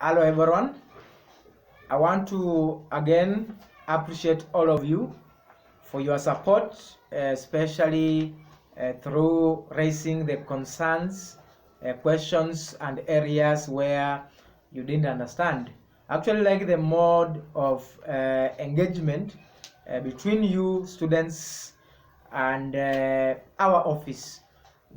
Hello everyone. I want to again appreciate all of you for your support, especially through raising the concerns, questions and areas where you didn't understand. Actually, like the mode of engagement between you students and our office,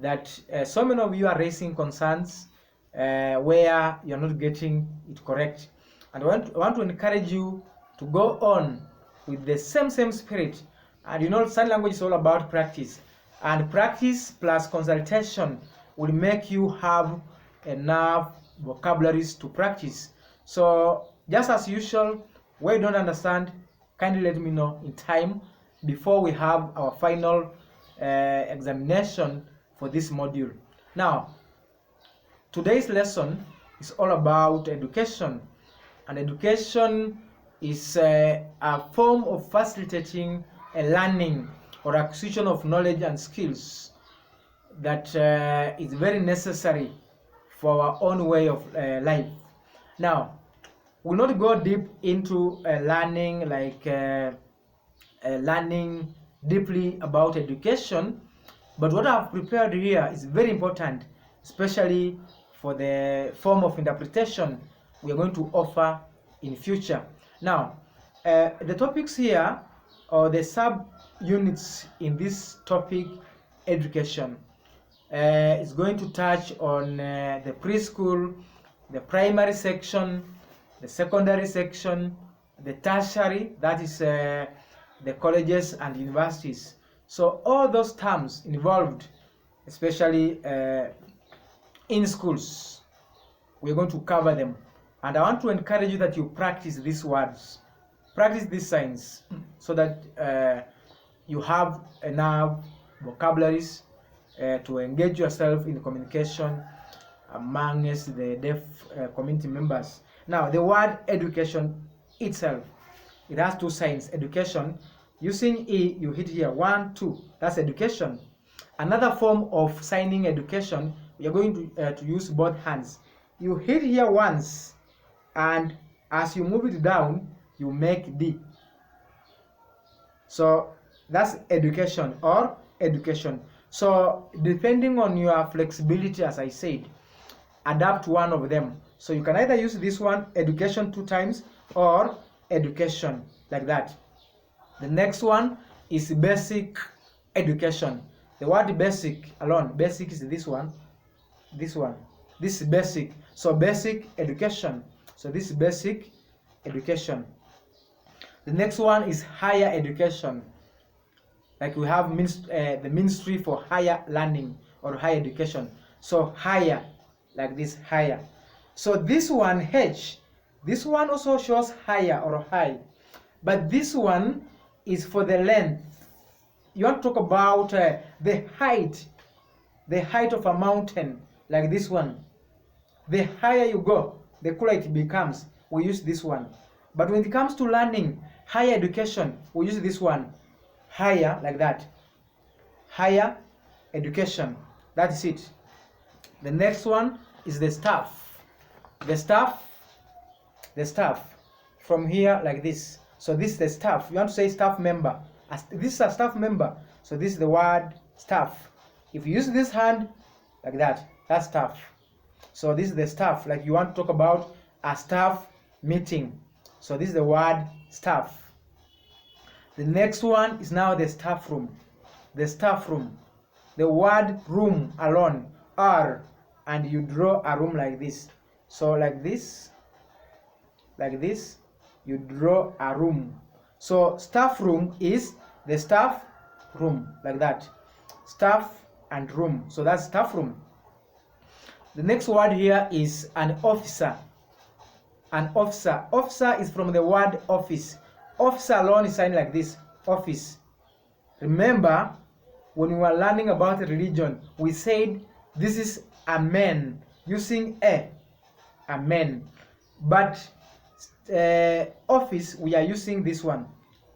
that so many of you are raising concerns where you're not getting it correct, and I want to encourage you to go on with the same spirit. And you know, sign language is all about practice, and practice plus consultation will make you have enough vocabularies to practice. So just as usual, where you don't understand, kindly let me know in time before we have our final examination for this module. Now, today's lesson is all about education, and education is a form of facilitating a learning or acquisition of knowledge and skills that is very necessary for our own way of life. Now, we'll not go deep into learning learning deeply about education, but what I've prepared here is very important, especially for the form of interpretation we are going to offer in future. Now, the topics here, or the sub units in this topic, education, is going to touch on the preschool, the primary section, the secondary section, the tertiary, that is the colleges and universities. So all those terms involved, especially in schools, we're going to cover them. And I want to encourage you that you practice these words, practice these signs, so that you have enough vocabularies to engage yourself in communication amongst the deaf community members. Now, the word education itself, it has two signs. Education, using E, you hit here, 1, 2, that's education. Another form of signing education, we are going to use both hands. You hit here once, and as you move it down, you make D. So that's education or education. So depending on your flexibility, as I said, adapt one of them. So you can either use this one, education, 2 times, or education, like that. The next one is basic education. The word basic alone, basic is this one, this is basic. So basic education. So this is basic education. The next one is higher education. Like we have the Ministry for Higher Learning or Higher Education. So higher, like this, higher. So this one, H, this one also shows higher or high, but this one is for the length. You want to talk about the height of a mountain, like this one. The higher you go, the cooler it becomes. We use this one. But when it comes to learning, higher education, we use this one, higher, like that. Higher education, that's it. The next one is the staff. The staff from here, like this. So this is the staff. You want to say staff member. This is a staff member. So this is the word staff. If you use this hand like that, that's staff. So this is the staff. Like you want to talk about a staff meeting. So this is the word staff. The next one is now the staff room. The staff room. The word room alone, R, and you draw a room like this. So like this, you draw a room. So staff room is the staff room, like that. Staff and room. So that's staff room. The next word here is an officer. An officer. Officer is from the word office. Officer alone is signed like this, office. Remember, when we were learning about religion, we said this is a man, using a man. But office, we are using this one,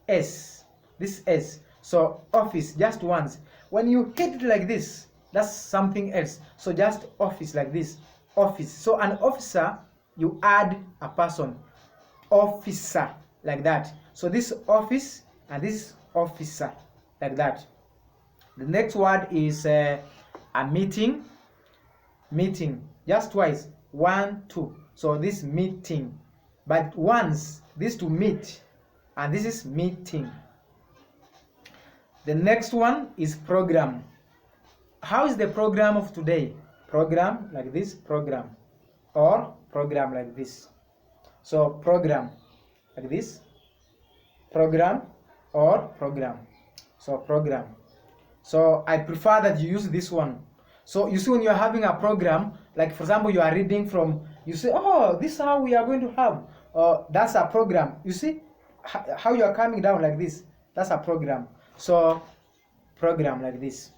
S. This S. So office, just once. When you hit it like this, that's something else. So just office, like this, office. So an officer you add a person, officer, like that. So this office and this officer, like that. The next word is a meeting. Meeting, just twice, 1 2. So this meeting, but once, this to meet, and this is meeting. The next one is program. How is the program of today? Program like this, program, or program like this. So program like this, program, or program. So program. So I prefer that you use this one. So you see, when you are having a program, like for example, you are reading from, you say, oh, this is how we are going to have, that's a program. You see how you are coming down like this, that's a program. So program like this.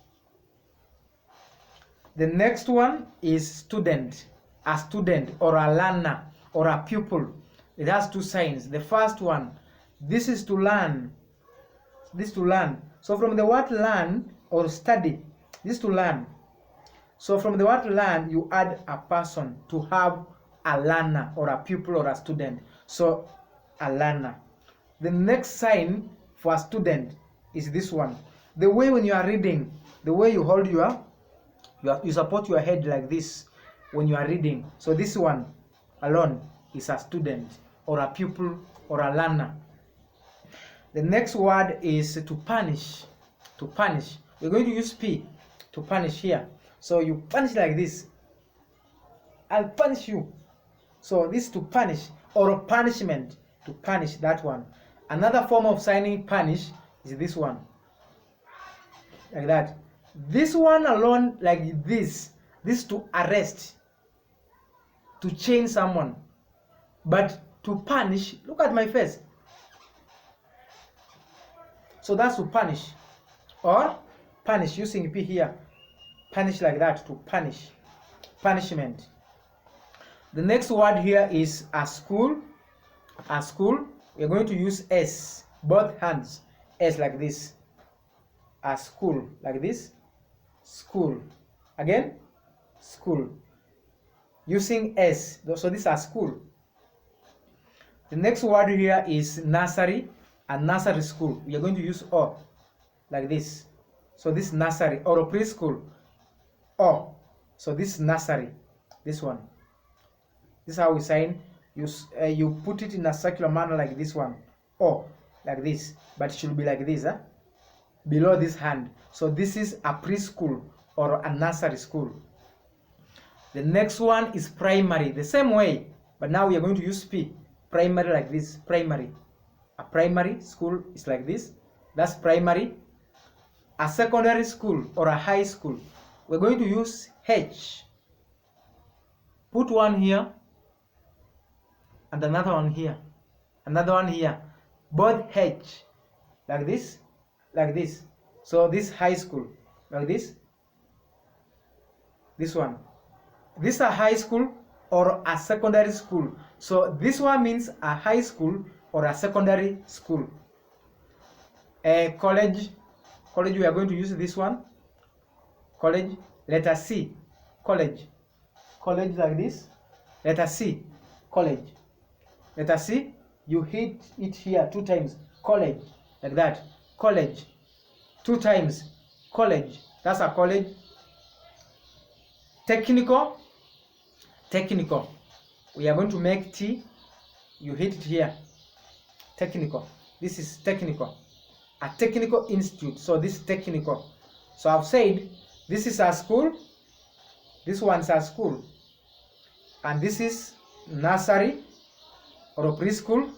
The next one is student. A student or a learner or a pupil. It has two signs. The first one, this is to learn. This to learn. So from the word learn or study, this is to learn. So from the word learn, you add a person to have a learner or a pupil or a student. So a learner. The next sign for a student is this one. The way when you are reading, the way you hold you support your head like this when you are reading. So this one alone is a student or a pupil or a learner. The next word is to punish. To punish. We're going to use P to punish here. So you punish like this. I'll punish you. So this is to punish, or punishment, to punish, that one. Another form of signing punish is this one. Like that. This one alone, like this. This to arrest. To chain someone. But to punish, look at my face. So that's to punish. Or punish, using P here. Punish like that, to punish. Punishment. The next word here is a school. A school. We are going to use S. Both hands. S like this. A school. Like this. School. Again. School. Using S. So this is a school. The next word here is nursery. A nursery school. We are going to use O. Like this. So this is nursery or preschool. O. So this is nursery. This one. This is how we sign. You put it in a circular manner like this one. O. Like this. But it should be like this. Below this hand. So this is a preschool or a nursery school. The next one is primary. The same way. But now we are going to use P. Primary like this. Primary. A primary school is like this. That's primary. A secondary school or a high school, we're going to use H. Put one here and another one here. Another one here. Both H. Like this. Like this. So this high school. Like this. This one. This is a high school or a secondary school. So this one means a high school or a secondary school. A college. College, we are going to use this one. College. Letter C. College. College like this. Letter C. College. Letter C. You hit it here 2 times. College. Like that. College. 2 times. College. That's a college. Technical. Technical. We are going to make T. You hit it here. Technical. This is technical. A technical institute. So this is technical. So I've said this is a school. This one's a school. And this is nursery or a preschool.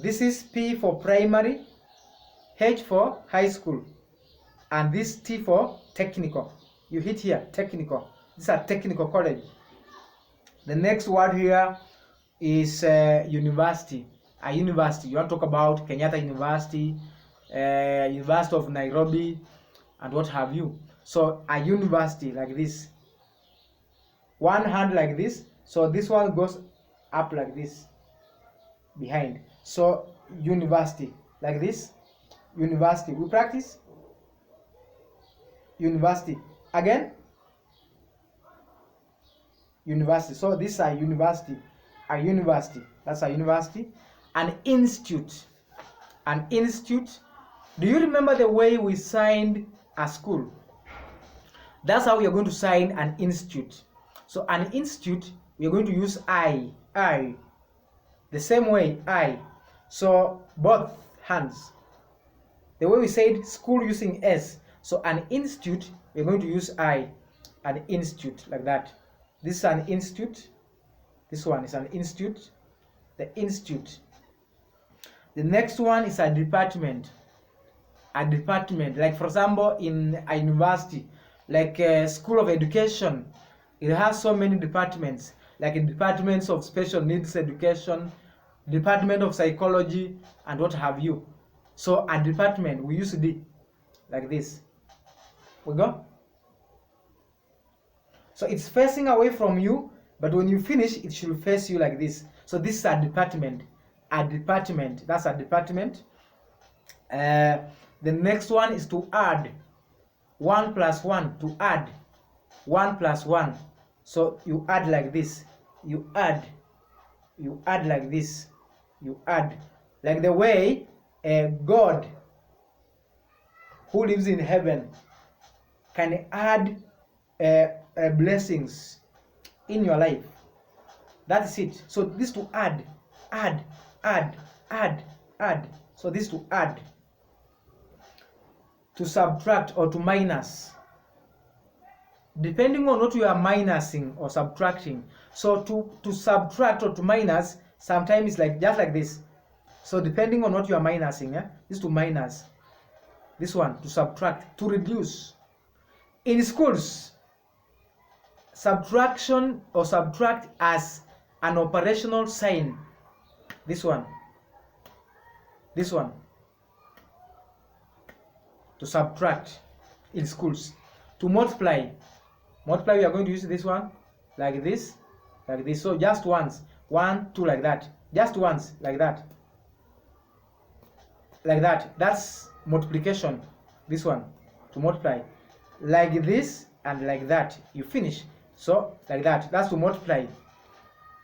This is P for primary, H for high school, and this T for technical. You hit here, technical. This is a technical college. The next word here is university. A university. You want to talk about Kenyatta University, University of Nairobi, and what have you. So a university like this. One hand like this. So this one goes up like this. Behind. So university like this. University. We practice. University. Again. university. So this is a university. A university. That's a university. An institute. An institute. Do you remember the way we signed a school? That's how we are going to sign an institute. So an institute, we are going to use I. The same way, I. So both hands. The way we said school using S. So an institute, we are going to use I. An institute, like that. This is an institute. This one is an institute. The institute. The next one is a department. A department, like for example in a university, like a school of education, it has so many departments, like in departments of special needs education, department of psychology, and what have you. So a department, we use D, like this. We go. So it's facing away from you, but when you finish, it should face you like this. So this is a department. A department, that's a department. The next one is to add. 1 plus 1, to add. 1 plus 1. So you add like this. You add like this. You add. Like the way God, who lives in heaven, can add blessings in your life. That's it. So this to add. So this to add. To subtract or to minus, depending on what you are minusing or subtracting. So to subtract or to minus, sometimes it's like just like this. So depending on what you are minusing, this to minus. This one to subtract, to reduce. In schools, subtraction or subtract as an operational sign. This one. To subtract in schools. To multiply, we are going to use this one like this. So just once, 1, 2, like that. Just once, like that. That's multiplication. This one to multiply, like this and like that. You finish. So like that. That's to multiply.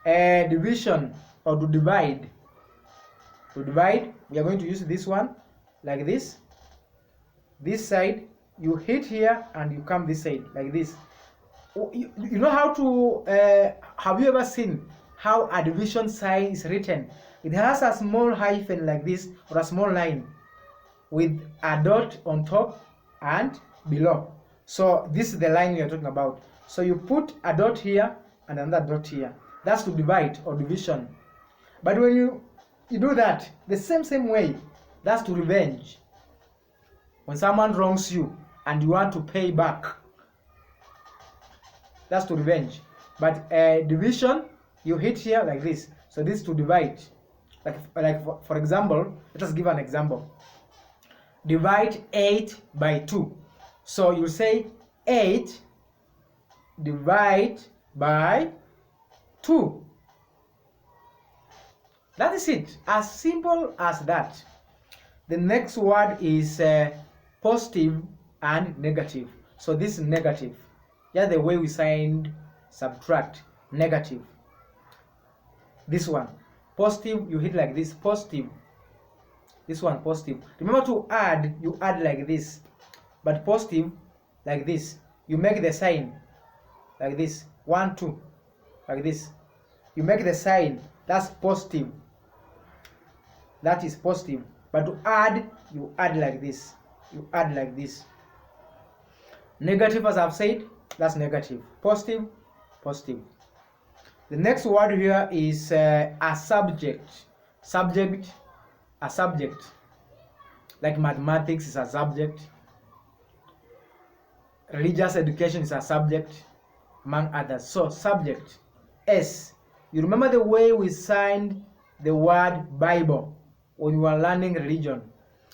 Division or to divide. To divide, we are going to use this one like this. This side, you hit here and you come this side like this. You know how to have you ever seen how a division sign is written? It has a small hyphen like this, or a small line with a dot on top and below. So this is the line we are talking about. So you put a dot here and another dot here. That's to divide or division. But when you do that the same way, that's to revenge. When someone wrongs you and you want to pay back, that's to revenge. But division, you hit here like this. So this is to divide. Like for example, let us give an example. Divide 8 by 2. So you say 8 divide by 2. That is it. As simple as that. The next word is positive and negative. So this is negative. Just the way we signed subtract, negative. This one, positive, you hit like this, positive. This one, positive. Remember to add, you add like this. But positive, like this. You make the sign like this. 1, 2, like this. You make the sign, that's positive. That is positive. But to add, you add like this. You add like this. Negative, as I've said, that's negative. Positive, positive. The next word here is a subject. Subject, a subject. Like mathematics is a subject. Religious education is a subject, among others. So subject, S. You remember the way we signed the word Bible when we were learning religion.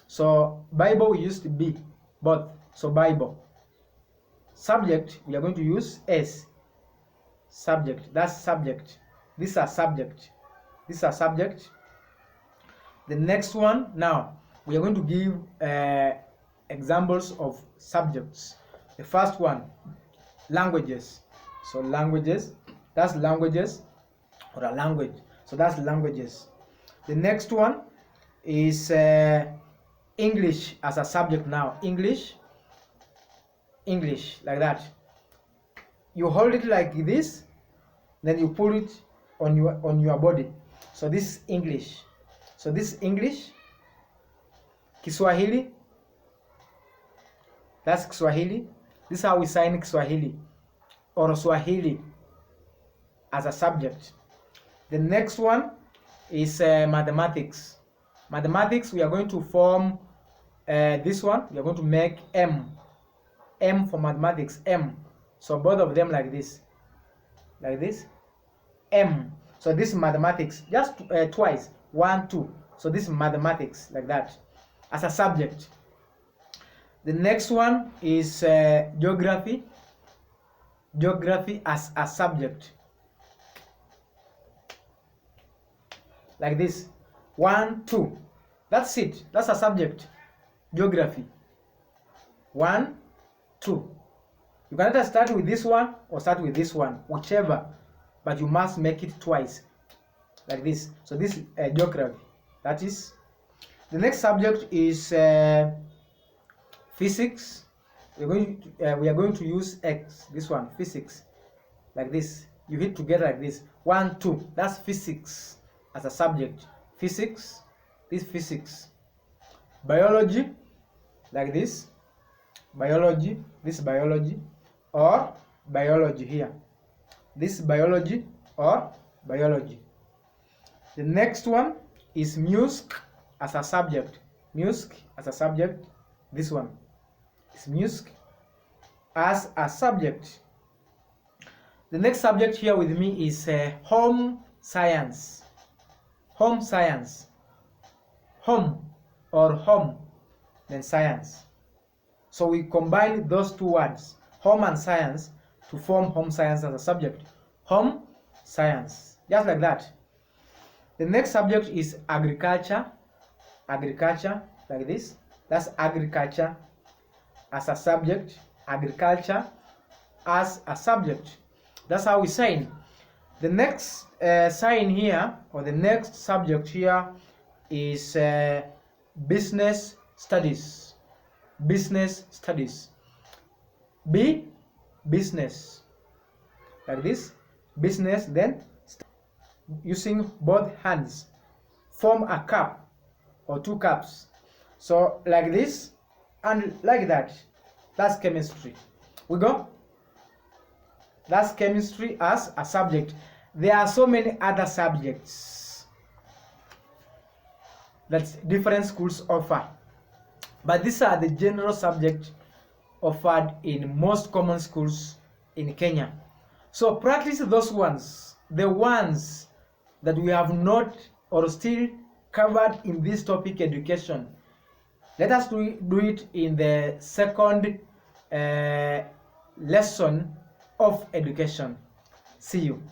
So Bible used to be both. So Bible. Subject, we are going to use S. Subject, that's subject. This is a subject. This is a subject. The next one, now we are going to give examples of subjects. The first one, languages. So languages, That's languages, or a language. So that's languages. The next one is English as a subject now. English, like that. You hold it like this, then you pull it on your body. So this is English. So this is English. Kiswahili, that's Kiswahili. This is how we sign Kiswahili or Swahili as a subject. The next one is mathematics. Mathematics, we are going to form this one. We are going to make M for mathematics, M. So both of them like this, M. So this is mathematics, just twice, 1, 2. So this is mathematics, like that, as a subject. The next one is geography. Geography as a subject, like this, 1, 2. That's it. That's a subject. Geography, 1, 2. You can either start with this one or start with this one, whichever, but you must make it twice, like this. So this is geography. That is. The next subject is physics. We are going to use X. This one, physics, like this. You hit together like this, 1, 2. That's physics as a subject. Physics. This physics. Biology, like this. Biology. This biology, or biology here. This biology or biology. The next one is music as a subject. Music as a subject. This one is music as a subject. The next subject here with me is home science. Home science. Home or home, then science. So we combine those two words, home and science, to form home science as a subject. Home science, just like that. The next subject is agriculture. Agriculture, like this. That's agriculture as a subject. Agriculture as a subject. That's how we sign. The next sign here, or the next subject here, is business studies. Business studies. B, business, like this. Business, then using both hands form a cup or two cups. So like this and like that. That's chemistry. We go. That's chemistry as a subject. There are so many other subjects that different schools offer, but these are the general subjects offered in most common schools in Kenya. So practice those ones, the ones that we have not or still covered in this topic education. Let us do it in the second lesson of education. See you.